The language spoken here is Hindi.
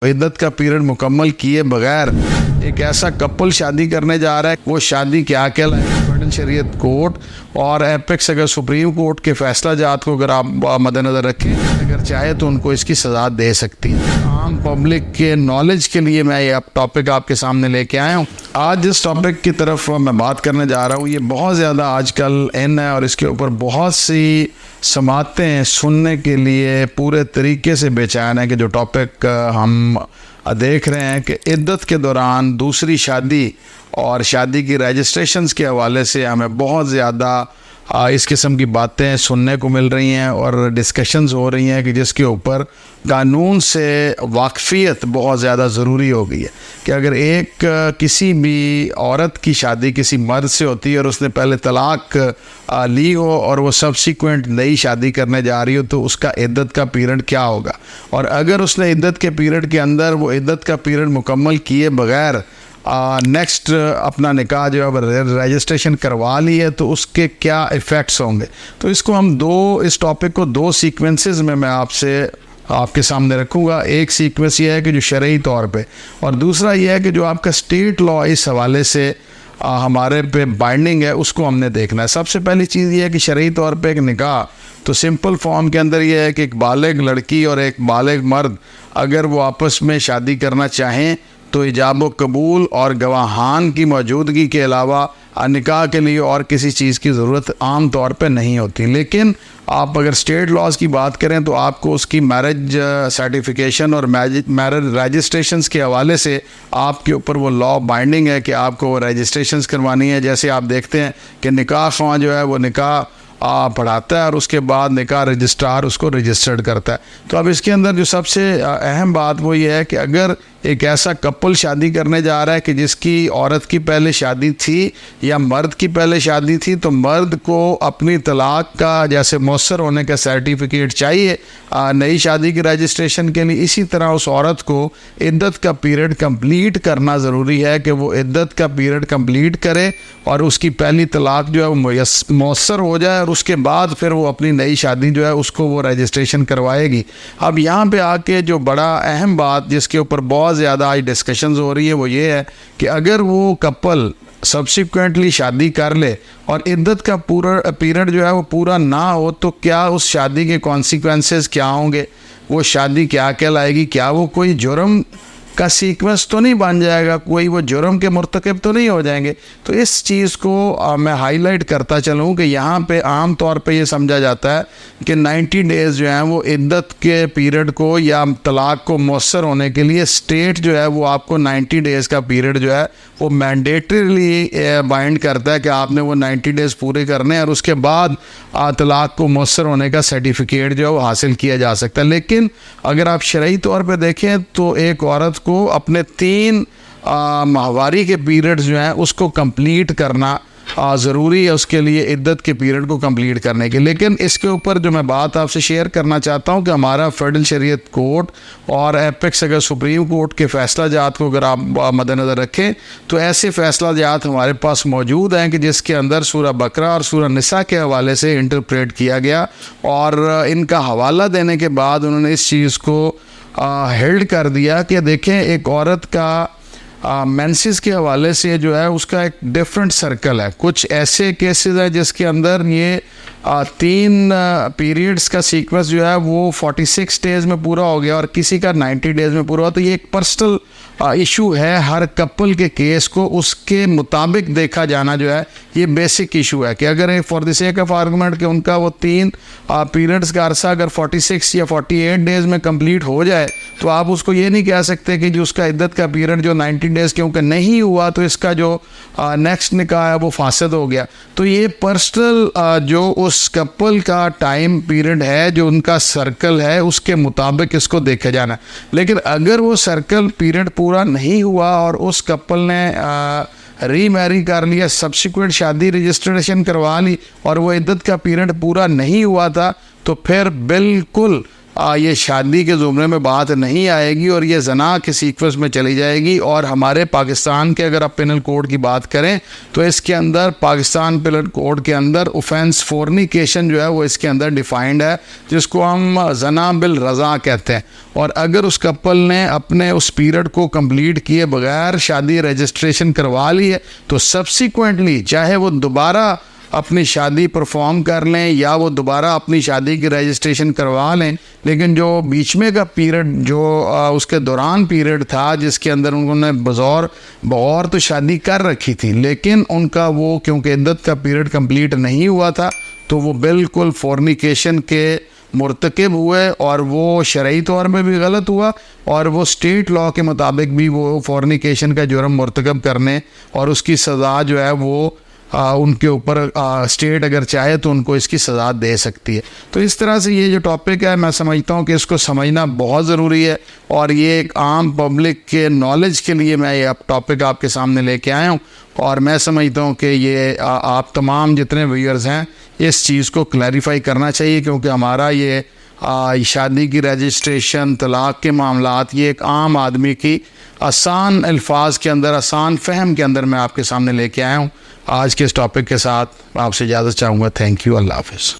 इद्दत का पीरियड मुकम्मल किए बगैर एक ऐसा कपल शादी करने जा रहा है, वो शादी क्या कहलाएगी फेडरल शरीयत कोर्ट और एपेक्स अगर सुप्रीम कोर्ट के फैसला जात को अगर आप मद्देनजर रखें, अगर चाहे तो उनको इसकी सज़ा दे सकती है। आम पब्लिक के नॉलेज के लिए मैं ये टॉपिक आपके सामने लेके आया हूँ। आज जिस टॉपिक की तरफ मैं बात करने जा रहा हूँ ये बहुत ज़्यादा आजकल इन है और इसके ऊपर बहुत सी समातें सुनने के लिए पूरे तरीके से बेचैन है कि जो टॉपिक हम देख रहे हैं कि इद्दत के दौरान दूसरी शादी और शादी की रजिस्ट्रेशंस के हवाले से हमें बहुत ज़्यादा इस किस्म की बातें सुनने को मिल रही हैं और डिस्कशंस हो रही हैं कि जिसके ऊपर कानून से वाकफ़ियत बहुत ज़्यादा ज़रूरी हो गई है कि अगर एक किसी भी औरत की शादी किसी मर्द से होती है और उसने पहले तलाक ली हो और वो सब्सिक्वेंट नई शादी करने जा रही हो तो उसका इद्दत का पीरियड क्या होगा, और अगर उसने इद्दत के पीरियड के अंदर वो इद्दत का पीरियड मुकम्मल किए बगैर नेक्स्ट अपना निकाह जो है रजिस्ट्रेशन करवा ली है तो उसके क्या इफ़ेक्ट्स होंगे। तो इसको हम इस टॉपिक को दो सीक्वेंसेस में मैं आपके सामने रखूँगा। एक सीक्वेंस ये है कि जो शरई तौर पे, और दूसरा ये है कि जो आपका स्टेट लॉ इस हवाले से हमारे पे बाइंडिंग है उसको हमने देखना है। सबसे पहली चीज़ ये है कि शरई तौर पे एक निकाह तो सिंपल फॉर्म के अंदर ये है कि एक बालिग लड़की और एक बालिग मर्द अगर वो आपस में शादी करना चाहें तो इजाब व कबूल और गवाहान की मौजूदगी के अलावा निकाह के लिए और किसी चीज़ की ज़रूरत आम तौर पे नहीं होती। लेकिन आप अगर स्टेट लॉज की बात करें तो आपको उसकी मैरिज सर्टिफिकेशन और मैरिज रजिस्ट्रेशंस के हवाले से आपके ऊपर वो लॉ बाइंडिंग है कि आपको वो रजिस्ट्रेशंस करवानी है। जैसे आप देखते हैं कि निकाह ख्वाह जो है वो निकाह पढ़ाता है और उसके बाद निकाह रजिस्ट्रार उसको रजिस्टर्ड करता है। तो अब इसके अंदर जो सबसे अहम बात वो ये है कि अगर एक ऐसा कपल शादी करने जा रहा है कि जिसकी औरत की पहले शादी थी या मर्द की पहले शादी थी तो मर्द को अपनी तलाक का जैसे मौसर होने का सर्टिफिकेट चाहिए नई शादी की रजिस्ट्रेशन के लिए, इसी तरह उस औरत को इद्दत का पीरियड कंप्लीट करना ज़रूरी है कि वो इद्दत का पीरियड कंप्लीट करे और उसकी पहली तलाक जो है वो मौसर हो जाए और उसके बाद फिर वो अपनी नई शादी जो है उसको वो रजिस्ट्रेशन करवाएगी। अब यहाँ पे आके जो बड़ा अहम बात जिसके ऊपर बहुत ज़्यादा आज डिस्कशंस हो रही है वो ये है कि अगर वो कपल सब्सिक्वेंटली शादी कर ले और इद्दत का पूरा पीरियड जो है वो पूरा ना हो तो क्या उस शादी के कॉन्सिक्वेंसेस क्या होंगे, वो शादी क्या कहलाएगी, क्या वो कोई जुर्म का सीक्वेंस तो नहीं बन जाएगा, कोई वो जुर्म के मुर्तकब तो नहीं हो जाएंगे। तो इस चीज़ को मैं हाईलाइट करता चलूँ कि यहाँ पे आम तौर पे ये समझा जाता है कि 90 डेज़ जो हैं वो इद्दत के पीरियड को या तलाक को मौसर होने के लिए स्टेट जो है वो आपको 90 डेज़ का पीरियड जो है वो मैंडेटरीली बाइंड करता है कि आपने वो 90 डेज़ पूरे करने हैं और उसके बाद तलाक को मौसर होने का सर्टिफिकेट जो है वो हासिल किया जा सकता है। लेकिन अगर आप शरई तौर पे देखें तो एक औरत को अपने 3 माहवारी के पीरियड्स जो हैं उसको कंप्लीट करना ज़रूरी है उसके लिए इद्दत के पीरियड को कंप्लीट करने के। लेकिन इसके ऊपर जो मैं बात आपसे शेयर करना चाहता हूं कि हमारा फेडरल शरीयत कोर्ट और एपेक्स अगर सुप्रीम कोर्ट के फैसला जात को अगर आप मद्देनज़र रखें तो ऐसे फैसला जात हमारे पास मौजूद हैं कि जिसके अंदर सूरह बकरा और सूरह निसा के हवाले से इंटरप्रेट किया गया और इनका हवाला देने के बाद उन्होंने इस चीज़ को हेल्ड कर दिया कि देखें एक औरत का मेंसेस के हवाले से जो है उसका एक डिफरेंट सर्कल है। कुछ ऐसे केसेस हैं जिसके अंदर ये 3 पीरियड्स का सीक्वेंस जो है वो 46 डेज़ में पूरा हो गया और किसी का 90 डेज़ में पूरा हुआ। तो ये एक पर्सनल इशू है, हर कपल के केस को उसके मुताबिक देखा जाना जो है ये बेसिक इशू है कि अगर for the sake of argument कि उनका वो 3 पीरियड्स का अरसा अगर 46 या 48 डेज़ में कंप्लीट हो जाए तो आप उसको ये नहीं कह सकते कि जो उसका इद्दत का पीरियड जो 90 डेज़ क्योंकि नहीं हुआ तो इसका जो नेक्स्ट निकाह है वो फासद हो गया। तो ये पर्सनल जो उस कपल का टाइम पीरियड है जो उनका सर्कल है उसके मुताबिक इसको देखा जाना। लेकिन अगर वो सर्कल पीरियड पूरा नहीं हुआ और उस कपल ने रीमैरी कर लिया, सब्सिक्वेंट शादी रजिस्ट्रेशन करवा ली और वो इद्दत का पीरियड पूरा नहीं हुआ था तो फिर बिल्कुल ये शादी के ज़ुमरे में बात नहीं आएगी और ये जना के सीक्वेंस में चली जाएगी। और हमारे पाकिस्तान के अगर आप पेनल कोड की बात करें तो इसके अंदर पाकिस्तान पेनल कोड के अंदर ऑफेंस फोर्निकेशन जो है वो इसके अंदर डिफाइंड है, जिसको हम जना बिल रज़ा कहते हैं। और अगर उस कपल ने अपने उस पीरियड को कंप्लीट किए बगैर शादी रजिस्ट्रेशन करवा ली है तो सब्सिक्वेंटली चाहे वो दोबारा अपनी शादी परफॉर्म कर लें या वो दोबारा अपनी शादी की रजिस्ट्रेशन करवा लें, लेकिन जो बीच में का पीरियड जो उसके दौरान पीरियड था जिसके अंदर उन्होंने बगौर तो शादी कर रखी थी, लेकिन उनका वो क्योंकि इद्दत का पीरियड कंप्लीट नहीं हुआ था तो वो बिल्कुल फोर्निकेशन के मुर्तकिब हुए और वो शरई तौर में भी गलत हुआ और वो स्टेट लॉ के मुताबिक भी वो फोर्निकेशन का जुर्म मुर्तकब करने और उसकी सज़ा जो है वो उनके ऊपर स्टेट अगर चाहे तो उनको इसकी सज़ा दे सकती है। तो इस तरह से ये जो टॉपिक है मैं समझता हूँ कि इसको समझना बहुत ज़रूरी है और ये एक आम पब्लिक के नॉलेज के लिए मैं ये टॉपिक आपके सामने लेके आया हूँ। और मैं समझता हूँ कि ये आप तमाम जितने व्यूअर्स हैं इस चीज़ को क्लैरिफाई करना चाहिए, क्योंकि हमारा ये शादी की रजिस्ट्रेशन तलाक़ के मामलात ये एक आम आदमी की आसान अल्फाज के अंदर आसान फ़हम के अंदर मैं आपके सामने लेके आया हूँ। आज के इस टॉपिक के साथ आपसे इजाज़त चाहूँगा। Thank you. अल्लाह हाफ़िज़।